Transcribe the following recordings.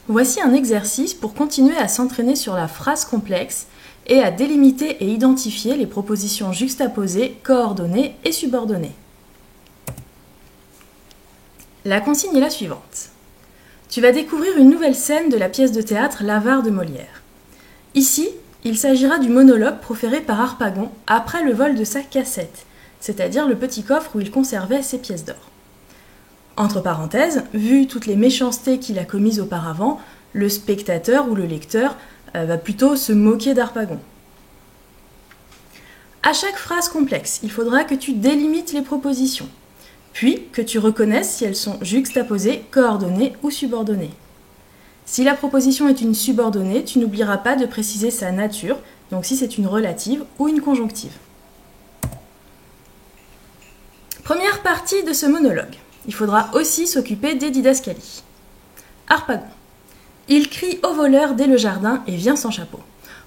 Voici un exercice pour continuer à s'entraîner sur la phrase complexe et à délimiter et identifier les propositions juxtaposées, coordonnées et subordonnées. La consigne est la suivante. Tu vas découvrir une nouvelle scène de la pièce de théâtre L'Avare de Molière. Ici, il s'agira du monologue proféré par Harpagon après le vol de sa cassette, c'est-à-dire le petit coffre où il conservait ses pièces d'or. Entre parenthèses, vu toutes les méchancetés qu'il a commises auparavant, le spectateur ou le lecteur va plutôt se moquer d'Harpagon. À chaque phrase complexe, il faudra que tu délimites les propositions, puis que tu reconnaisses si elles sont juxtaposées, coordonnées ou subordonnées. Si la proposition est une subordonnée, tu n'oublieras pas de préciser sa nature, donc si c'est une relative ou une conjonctive. Première partie de ce monologue. Il faudra aussi s'occuper des didascalies. Harpagon. Il crie au voleur dès le jardin et vient sans chapeau.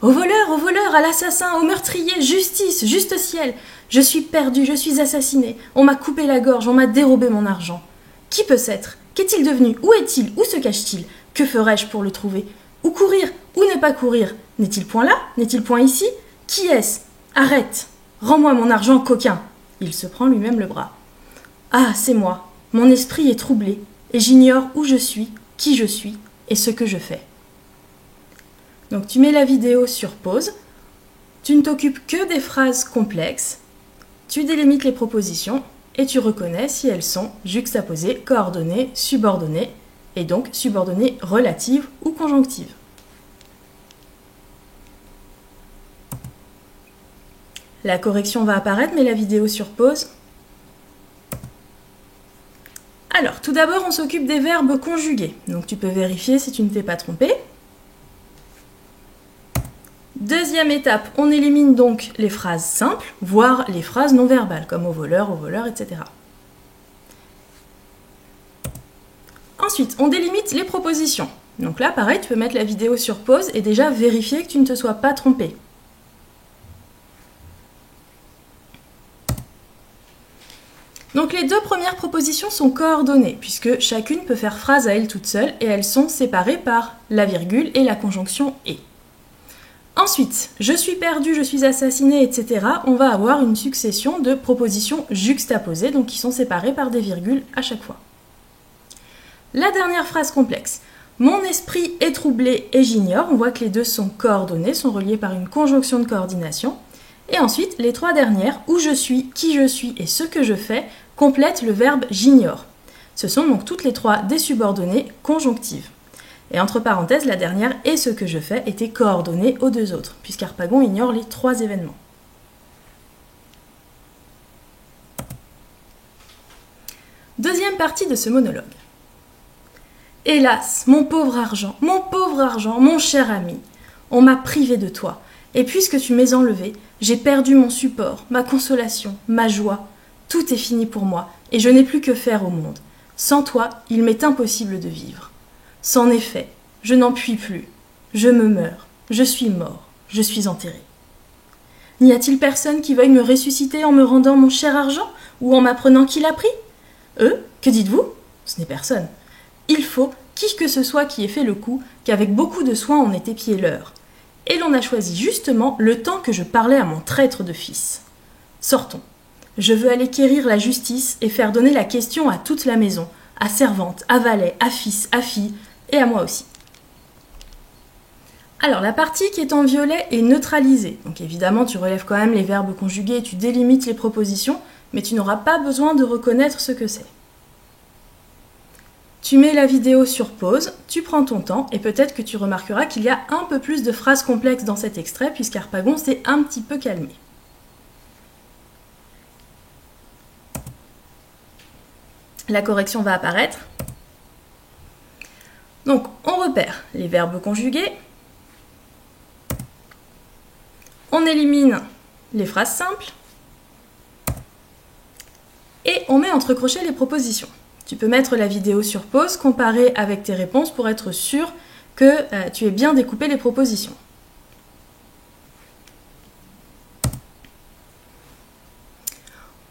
Au voleur, à l'assassin, au meurtrier, justice, juste ciel. Je suis perdu, je suis assassiné. On m'a coupé la gorge, on m'a dérobé mon argent. Qui peut s'être? Qu'est-il devenu? Où est-il? Où se cache-t-il? Que ferais-je pour le trouver? Où courir? Où ne pas courir? N'est-il point là? N'est-il point ici? Qui est-ce? Arrête! Rends-moi mon argent, coquin! Il se prend lui-même le bras. Ah, c'est moi. Mon esprit est troublé, et j'ignore où je suis, qui je suis, et ce que je fais. Donc tu mets la vidéo sur pause, tu ne t'occupes que des phrases complexes, tu délimites les propositions, et tu reconnais si elles sont juxtaposées, coordonnées, subordonnées, et donc subordonnées relatives ou conjonctives. La correction va apparaître, mais la vidéo sur pause. Alors, tout d'abord, on s'occupe des verbes conjugués. Donc, tu peux vérifier si tu ne t'es pas trompé. Deuxième étape, on élimine donc les phrases simples, voire les phrases non verbales, comme au voleur, etc. Ensuite, on délimite les propositions. Donc là, pareil, tu peux mettre la vidéo sur pause et déjà vérifier que tu ne te sois pas trompé. Donc les deux premières propositions sont coordonnées, puisque chacune peut faire phrase à elle toute seule, et elles sont séparées par la virgule et la conjonction « et ». Ensuite, je suis perdu, je suis assassiné, etc. On va avoir une succession de propositions juxtaposées, donc qui sont séparées par des virgules à chaque fois. La dernière phrase complexe. Mon esprit est troublé et j'ignore. On voit que les deux sont coordonnées, sont reliées par une conjonction de coordination. Et ensuite, les trois dernières, où je suis, qui je suis et ce que je fais, complètent le verbe j'ignore. Ce sont donc toutes les trois des subordonnées conjonctives. Et entre parenthèses, la dernière et ce que je fais étaient coordonnées aux deux autres, puisqu'Harpagon ignore les trois événements. Deuxième partie de ce monologue. Hélas, mon pauvre argent, mon cher ami, on m'a privé de toi, et puisque tu m'es enlevé, j'ai perdu mon support, ma consolation, ma joie. Tout est fini pour moi, et je n'ai plus que faire au monde. Sans toi, il m'est impossible de vivre. C'en est fait, je n'en puis plus. Je me meurs, je suis mort, je suis enterré. N'y a-t-il personne qui veuille me ressusciter en me rendant mon cher argent, ou en m'apprenant qui l'a pris? Que dites-vous? Ce n'est personne. Il faut, qui que ce soit qui ait fait le coup, qu'avec beaucoup de soin on ait épié l'heure. Et l'on a choisi justement le temps que je parlais à mon traître de fils. Sortons. Je veux aller quérir la justice et faire donner la question à toute la maison, à servante, à valet, à fils, à fille, et à moi aussi. Alors, la partie qui est en violet est neutralisée. Donc évidemment, tu relèves quand même les verbes conjugués, tu délimites les propositions, mais tu n'auras pas besoin de reconnaître ce que c'est. Tu mets la vidéo sur pause, tu prends ton temps, et peut-être que tu remarqueras qu'il y a un peu plus de phrases complexes dans cet extrait, puisqu'Harpagon s'est un petit peu calmé. La correction va apparaître. Donc, on repère les verbes conjugués. On élimine les phrases simples. Et on met entre crochets les propositions. Tu peux mettre la vidéo sur pause, comparer avec tes réponses pour être sûr que tu aies bien découpé les propositions.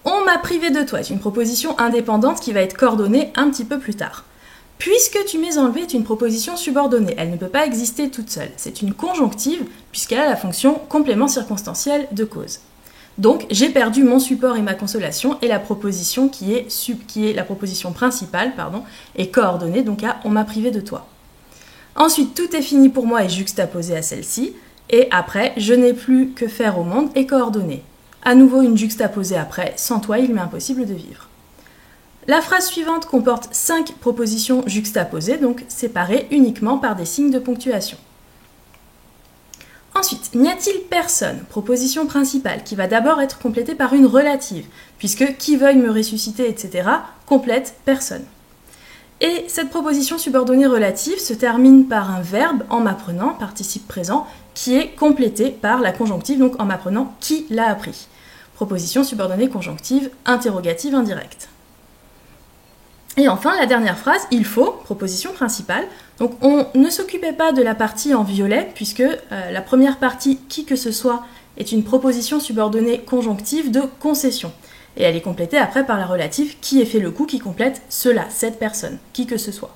On m'a privé de toi est une proposition indépendante qui va être coordonnée un petit peu plus tard. Puisque tu m'es enlevé est une proposition subordonnée. Elle ne peut pas exister toute seule. C'est une conjonctive puisqu'elle a la fonction complément circonstanciel de cause. Donc, j'ai perdu mon support et ma consolation et la proposition qui est la proposition principale, est coordonnée, donc à on m'a privé de toi. Ensuite, tout est fini pour moi et juxtaposé à celle-ci. Et après, je n'ai plus que faire au monde et coordonné. À nouveau une juxtaposée après, sans toi il m'est impossible de vivre. La phrase suivante comporte 5 propositions juxtaposées, donc séparées uniquement par des signes de ponctuation. Ensuite, n'y a-t-il personne, proposition principale, qui va d'abord être complétée par une relative, puisque qui veuille me ressusciter, etc., complète personne. Et cette proposition subordonnée relative se termine par un verbe en m'apprenant, participe présent, qui est complété par la conjonctive, donc en m'apprenant qui l'a appris. Proposition subordonnée conjonctive, interrogative indirecte. Et enfin, la dernière phrase, il faut, proposition principale. Donc on ne s'occupait pas de la partie en violet, puisque la première partie, qui que ce soit, est une proposition subordonnée conjonctive de concession. Et elle est complétée après par la relative qui ait fait le coup, qui complète cela, cette personne, qui que ce soit.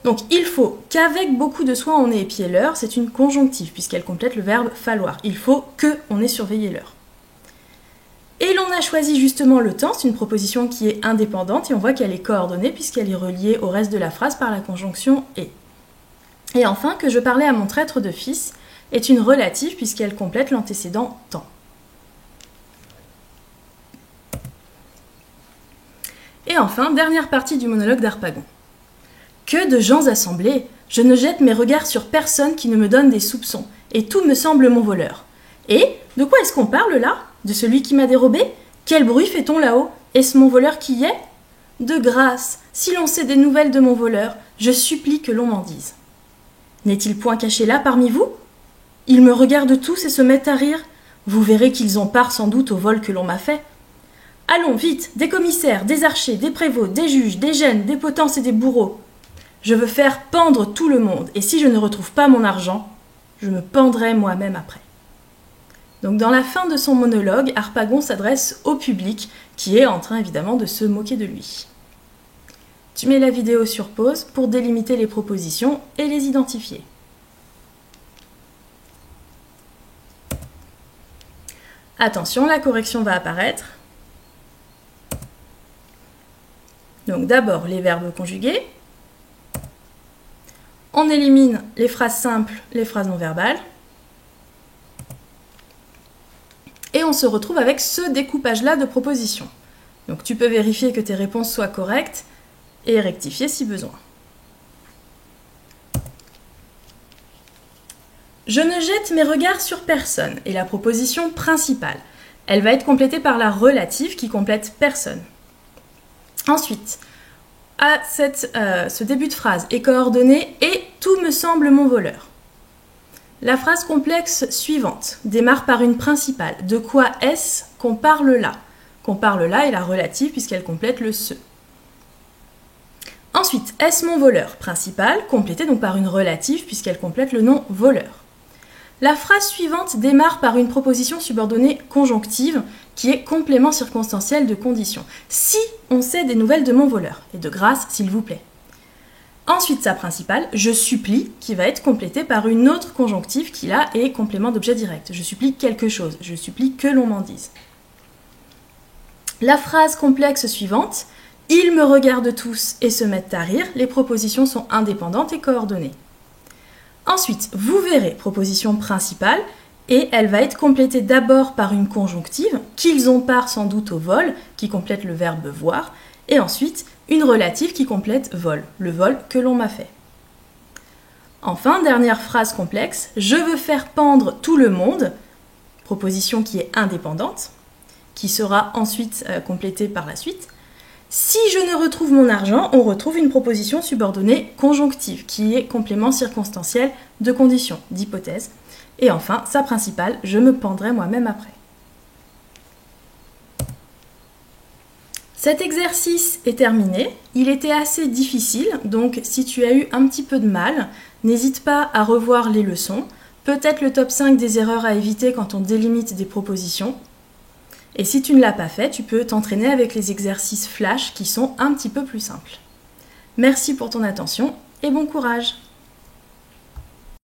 Donc il faut qu'avec beaucoup de soin on ait épié l'heure, c'est une conjonctive, puisqu'elle complète le verbe falloir. Il faut que on ait surveillé l'heure. Et l'on a choisi justement le temps, c'est une proposition qui est indépendante et on voit qu'elle est coordonnée puisqu'elle est reliée au reste de la phrase par la conjonction « et ». Et enfin, que je parlais à mon traître de fils est une relative puisqu'elle complète l'antécédent « temps ». Et enfin, dernière partie du monologue d'Harpagon. Que de gens assemblés! Je ne jette mes regards sur personne qui ne me donne des soupçons, et tout me semble mon voleur. Et de quoi est-ce qu'on parle là? De celui qui m'a dérobé? Quel bruit fait-on là-haut? Est-ce mon voleur qui y est? De grâce, si l'on sait des nouvelles de mon voleur, je supplie que l'on m'en dise. N'est-il point caché là parmi vous? Ils me regardent tous et se mettent à rire. Vous verrez qu'ils ont part sans doute au vol que l'on m'a fait. Allons, vite, des commissaires, des archers, des prévôts, des juges, des gènes, des potences et des bourreaux. Je veux faire pendre tout le monde, et si je ne retrouve pas mon argent, je me pendrai moi-même après. Donc dans la fin de son monologue, Harpagon s'adresse au public qui est en train évidemment de se moquer de lui. Tu mets la vidéo sur pause pour délimiter les propositions et les identifier. Attention, la correction va apparaître. Donc d'abord les verbes conjugués. On élimine les phrases simples, les phrases non verbales. Et on se retrouve avec ce découpage-là de propositions. Donc tu peux vérifier que tes réponses soient correctes et rectifier si besoin. Je ne jette mes regards sur personne est la proposition principale. Elle va être complétée par la relative qui complète personne. Ensuite, à ce début de phrase est coordonné « et tout me semble mon voleur ». La phrase complexe suivante démarre par une principale. De quoi est-ce qu'on parle là? Qu'on parle là est la relative puisqu'elle complète le « ce ». Ensuite, est-ce mon voleur? Principale, complétée donc par une relative puisqu'elle complète le nom voleur. La phrase suivante démarre par une proposition subordonnée conjonctive qui est complément circonstanciel de condition. Si on sait des nouvelles de mon voleur, et de grâce, s'il vous plaît. Ensuite, sa principale, je supplie, qui va être complétée par une autre conjonctive qui là est complément d'objet direct. Je supplie quelque chose, je supplie que l'on m'en dise. La phrase complexe suivante, ils me regardent tous et se mettent à rire, les propositions sont indépendantes et coordonnées. Ensuite, vous verrez, proposition principale, et elle va être complétée d'abord par une conjonctive, qu'ils ont part sans doute au vol, qui complète le verbe voir, et ensuite une relative qui complète vol, le vol que l'on m'a fait. Enfin, dernière phrase complexe, je veux faire pendre tout le monde, proposition qui est indépendante, qui sera ensuite complétée par la suite. Si je ne retrouve mon argent, on retrouve une proposition subordonnée conjonctive, qui est complément circonstanciel de condition, d'hypothèse. Et enfin, sa principale, je me pendrai moi-même après. Cet exercice est terminé. Il était assez difficile, donc si tu as eu un petit peu de mal, n'hésite pas à revoir les leçons. Peut-être le top 5 des erreurs à éviter quand on délimite des propositions. Et si tu ne l'as pas fait, tu peux t'entraîner avec les exercices flash qui sont un petit peu plus simples. Merci pour ton attention et bon courage!